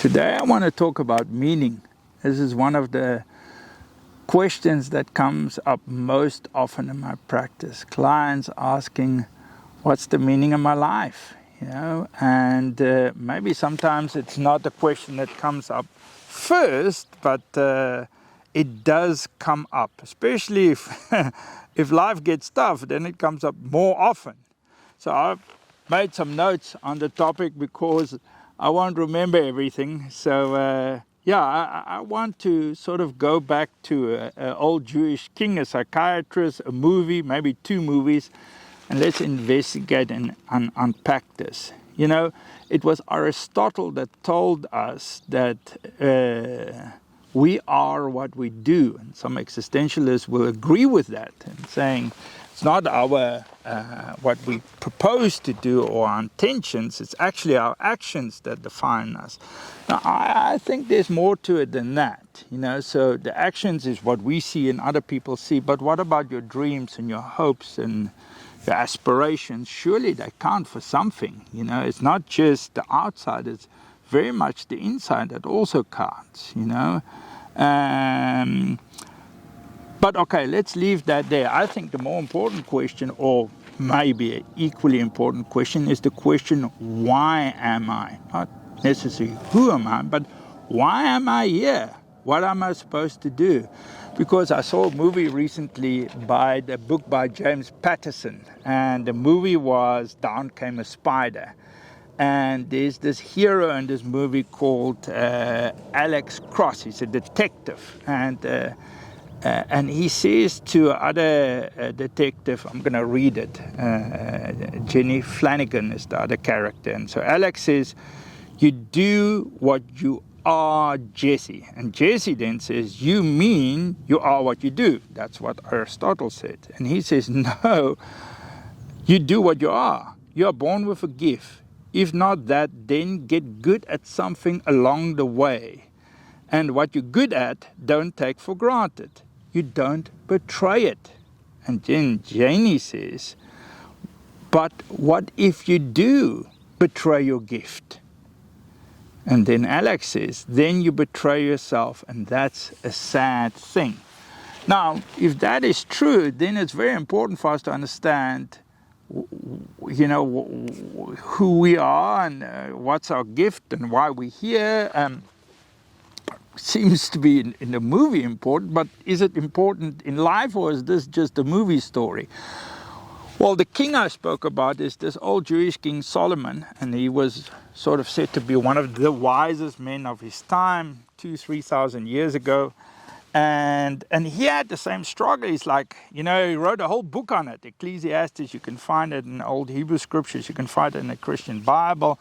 Today I want to talk about meaning. This is one of the questions that comes up most often in my practice. Clients asking, what's the meaning of my life? And maybe sometimes it's not a question that comes up first, but it does come up, especially if, if life gets tough, then it comes up more often. So I've made some notes on the topic because I won't remember everything. So I want to sort of go back to an old Jewish king, a psychiatrist, a movie, maybe two movies, and let's investigate and unpack this. It was Aristotle that told us that we are what we do. And some existentialists will agree with that and saying it's not our what we propose to do or our intentions, it's actually our actions that define us. Now, I think there's more to it than that. So the actions is what we see and other people see, but what about your dreams and your hopes and your aspirations? Surely they count for something. It's not just the outside, it's very much the inside that also counts. But okay, let's leave that there. I think the more important question, or maybe an equally important question, is the question, why am I? Not necessarily who am I, but why am I here? What am I supposed to do? Because I saw a movie recently by the book by James Patterson, and the movie was Down Came a Spider. And there's this hero in this movie called Alex Cross. He's a detective, and he says to other detective, I'm going to read it, Jenny Flanagan is the other character. And so Alex says, you do what you are, Jesse. And Jesse then says, you mean you are what you do. That's what Aristotle said. And he says, no, you do what you are. You are born with a gift. If not that, then get good at something along the way. And what you're good at, don't take for granted. You don't betray it. And then Janie says, but what if you do betray your gift? And then Alex says, then you betray yourself, and that's a sad thing. Now, if that is true, then it's very important for us to understand who we are and what's our gift and why we're here. Seems to be in the movie important, but is it important in life, or is this just a movie story? Well, the king I spoke about is this old Jewish king Solomon, and he was sort of said to be one of the wisest men of his time, 2,000-3,000 years ago. And he had the same struggle. He's like, he wrote a whole book on it. Ecclesiastes, you can find it in old Hebrew scriptures, you can find it in the Christian Bible.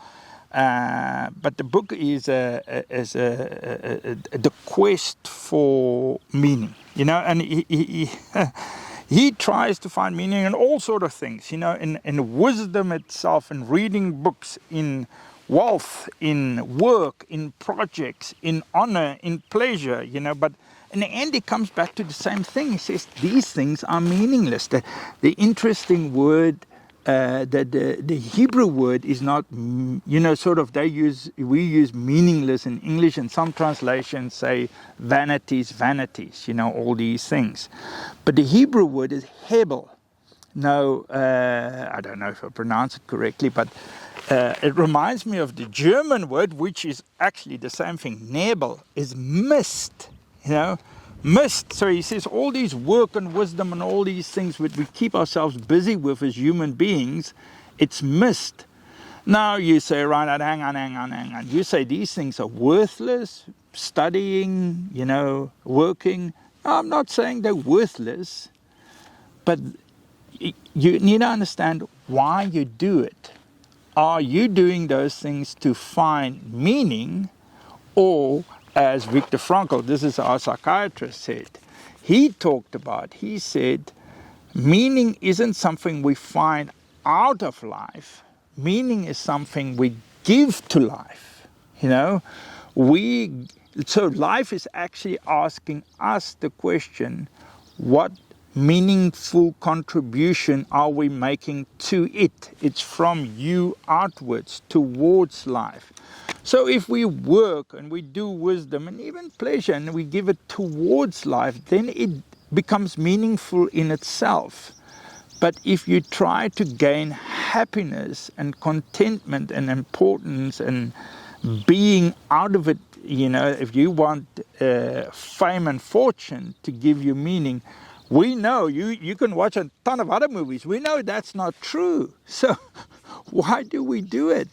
But the book is the quest for meaning, and he tries to find meaning in all sort of things, in wisdom itself, in reading books, in wealth, in work, in projects, in honor, in pleasure, but in the end, it comes back to the same thing. He says these things are meaningless. The interesting word, the Hebrew word is not, we use meaningless in English, and some translations say vanities, all these things. But the Hebrew word is hebel. No, I don't know if I pronounce it correctly, but it reminds me of the German word, which is actually the same thing. Nebel is mist. Mist. So he says all these work and wisdom and all these things which we keep ourselves busy with as human beings, it's mist. Now you say, right, hang on. You say these things are worthless, studying, working. No, I'm not saying they're worthless, but you need to understand why you do it. Are you doing those things to find meaning, or as Viktor Frankl, this is our psychiatrist, said, he said, meaning isn't something we find out of life. Meaning is something we give to life. So life is actually asking us the question, what meaningful contribution are we making to it? It's from you outwards towards life. So if we work and we do wisdom and even pleasure and we give it towards life, then it becomes meaningful in itself. But if you try to gain happiness and contentment and importance and being out of it, if you want fame and fortune to give you meaning, we know you can watch a ton of other movies. We know that's not true. So why do we do it?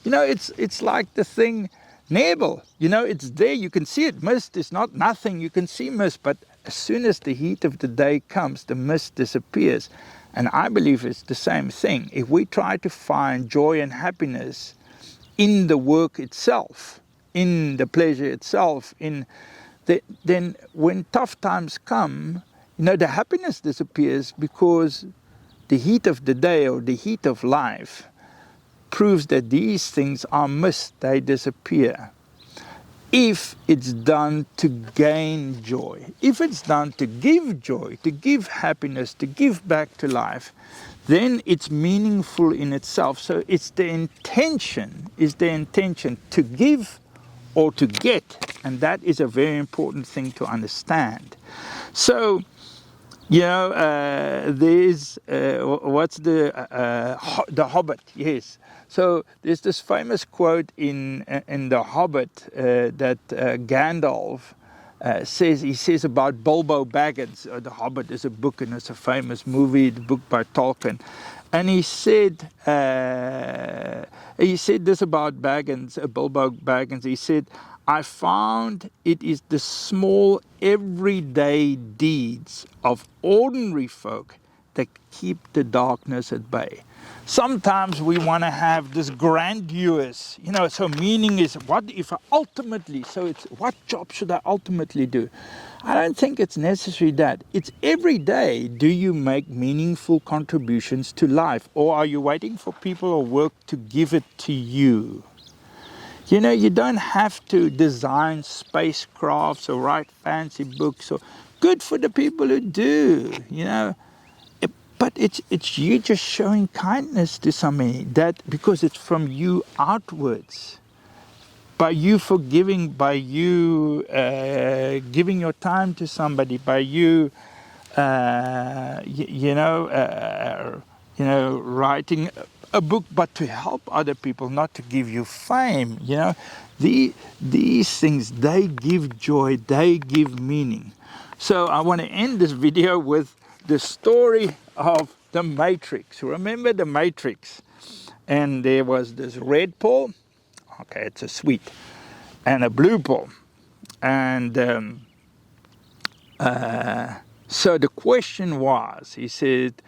It's like the thing Nebel. It's there. You can see it. Mist is not nothing. You can see mist, but as soon as the heat of the day comes, the mist disappears. And I believe it's the same thing. If we try to find joy and happiness in the work itself, in the pleasure itself, then when tough times come, the happiness disappears because the heat of the day or the heat of life proves that these things are mist, they disappear. If it's done to gain joy, if it's done to give joy, to give happiness, to give back to life, then it's meaningful in itself. So it's the intention to give or to get, and that is a very important thing to understand. So, there's what's the Hobbit? Yes. So there's this famous quote in the Hobbit that Gandalf says. He says about Bilbo Baggins. The Hobbit is a book and it's a famous movie, the book by Tolkien. And he said this about Bilbo Baggins. He said, I found it is the small everyday deeds of ordinary folk that keep the darkness at bay. Sometimes we want to have this grandiose, so meaning is what if I ultimately, so it's what job should I ultimately do? I don't think it's necessary that. It's every day, do you make meaningful contributions to life? Or are you waiting for people or work to give it to you? You don't have to design spacecrafts or write fancy books. Or good for the people who do, But it's you just showing kindness to somebody, that because it's from you outwards. By you forgiving, by you giving your time to somebody, by you, writing a book, but to help other people, not to give you fame. These things, they give joy, they give meaning. So I want to end this video with the story of the Matrix. Remember the Matrix? And there was this red pole. Okay, it's a sweet. And a blue pole. And so the question was, he said,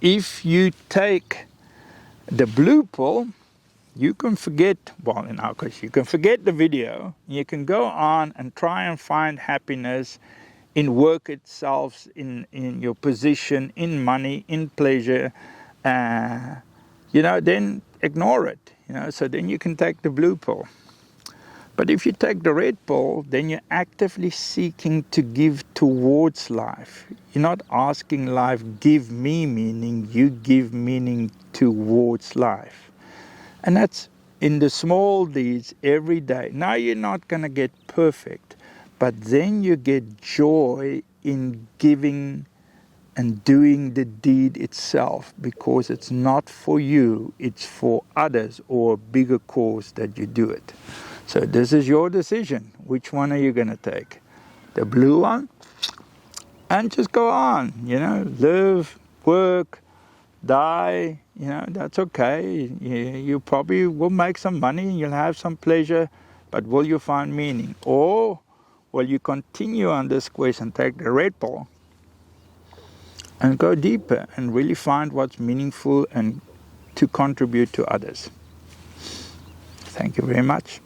if you take the blue pole, you can forget, well, in our case, you can forget the video. You can go on and try and find happiness in work itself, in your position, in money, in pleasure, then ignore it, so then you can take the blue pill. But if you take the red pill, then you're actively seeking to give towards life. You're not asking life, give me meaning, you give meaning towards life. And that's in the small deeds every day. Now you're not going to get perfect, but then you get joy in giving and doing the deed itself, because it's not for you, it's for others or a bigger cause that you do it. So this is your decision. Which one are you going to take? The blue one? And just go on, live, work, die, that's okay. You probably will make some money, you'll have some pleasure, but will you find meaning? Or will you continue on this quest and take the red pill and go deeper and really find what's meaningful and to contribute to others? Thank you very much.